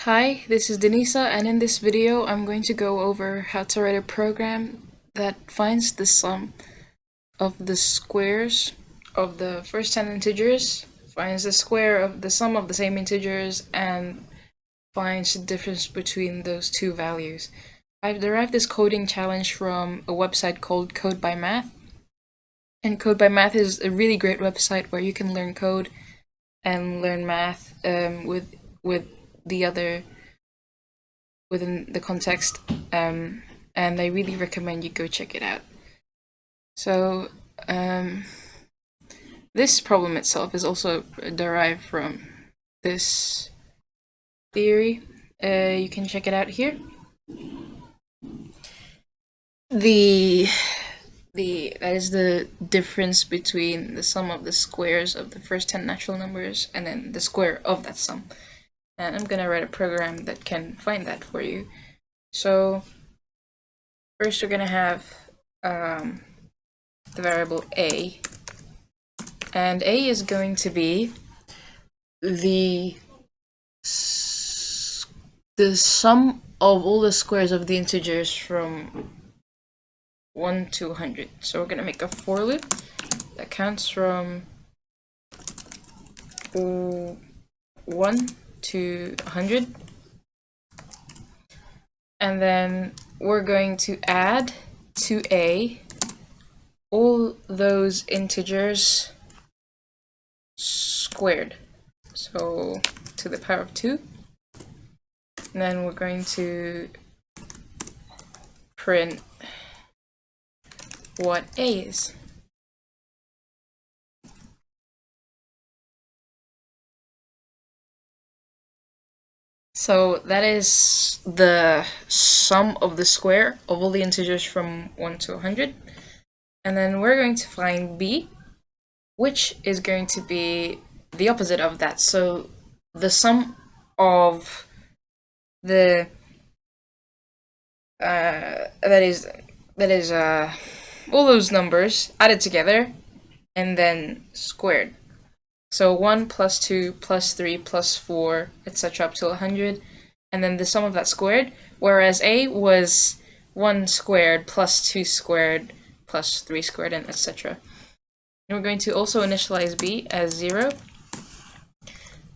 Hi, this is Denisa, and in this video I'm going to go over how to write a program that finds the sum of the squares of the first 10 integers, finds the square of the sum of the same integers, and finds the difference between those two values. I've derived this coding challenge from a website called Codebymath, and Codebymath is a really great website where you can learn code and learn math with the other within the context, and I really recommend you go check it out. So this problem itself is also derived from this theory. You can check it out here. That is the difference between the sum of the squares of the first 10 natural numbers and then the square of that sum. And I'm gonna write a program that can find that for you. So first we're gonna have the variable a, and a is going to be the sum of all the squares of the integers from 1 to 100. So we're gonna make a for loop that counts from 1 to 100, and then we're going to add to a all those integers squared, so to the power of 2, and then we're going to print what a is. So that is the sum of the square of all the integers from 1 to 100. And then we're going to find b, which is going to be the opposite of that. So the sum of the that is all those numbers added together and then squared. So 1 plus 2 plus 3 plus 4, etc. up to 100, and then the sum of that squared, whereas a was 1 squared plus 2 squared plus 3 squared, and etc. And we're going to also initialize b as 0,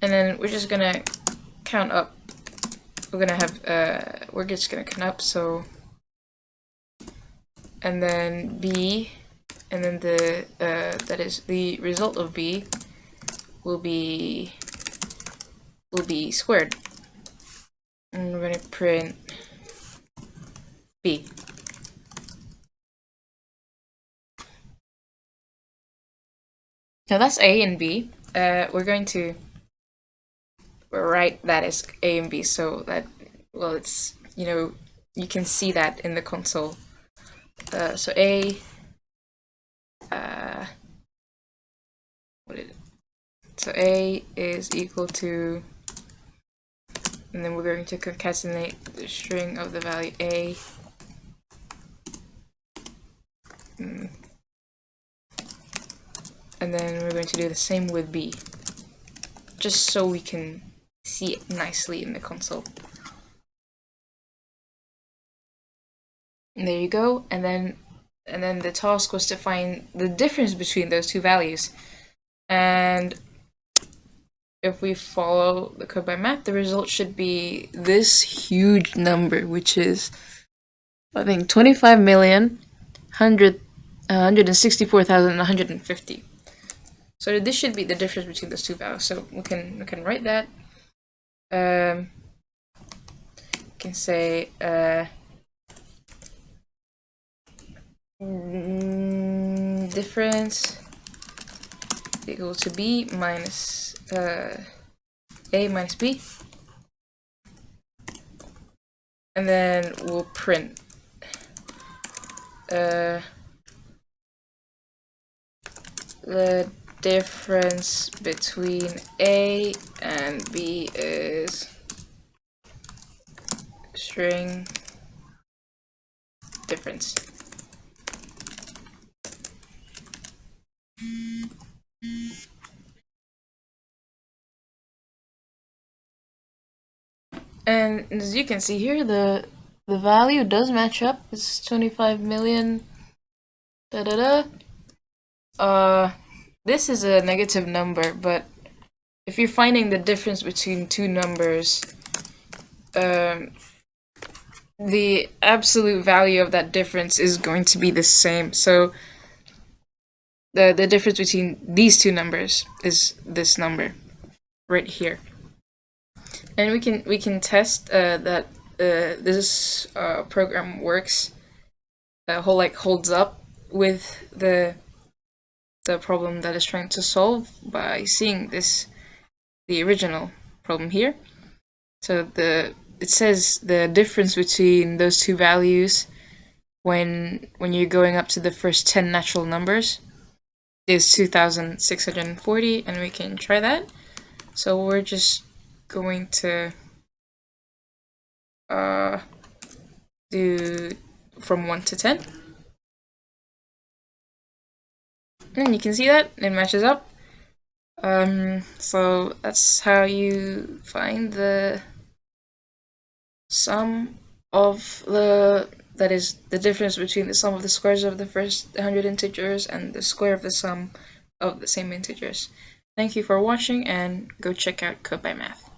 and then we're just going to count up. We're just going to count up, so, and then b, and then that is the result of b will be squared, and we're going to print b. Now that's a and b. We're going to write that as a and b, so that, well, it's, you can see that in the console. So a, so a is equal to, and then we're going to concatenate the string of the value a, and then we're going to do the same with b, just so we can see it nicely in the console. And there you go. And then the task was to find the difference between those two values. And if we follow the Codebymath, the result should be this huge number, which is, I think, 25,164,150. So this should be the difference between those two values. So we can write that. We can say difference equal to b minus a minus b, and then we'll print the difference between a and b is string difference. And as you can see here, the value does match up. It's 25 million. Da da da. This is a negative number, but if you're finding the difference between two numbers, the absolute value of that difference is going to be the same. So the difference between these two numbers is this number right here, and we can test that this program works, holds up with the problem that it's trying to solve by seeing the original problem here. So it says the difference between those two values when you're going up to the first 10 natural numbers is 2,640, and we can try that. So we're just going to do from 1 to 10. And you can see that it matches up. So that's how you find the sum of that is the difference between the sum of the squares of the first 100 integers and the square of the sum of the same integers. Thank you for watching, and go check out Codebymath.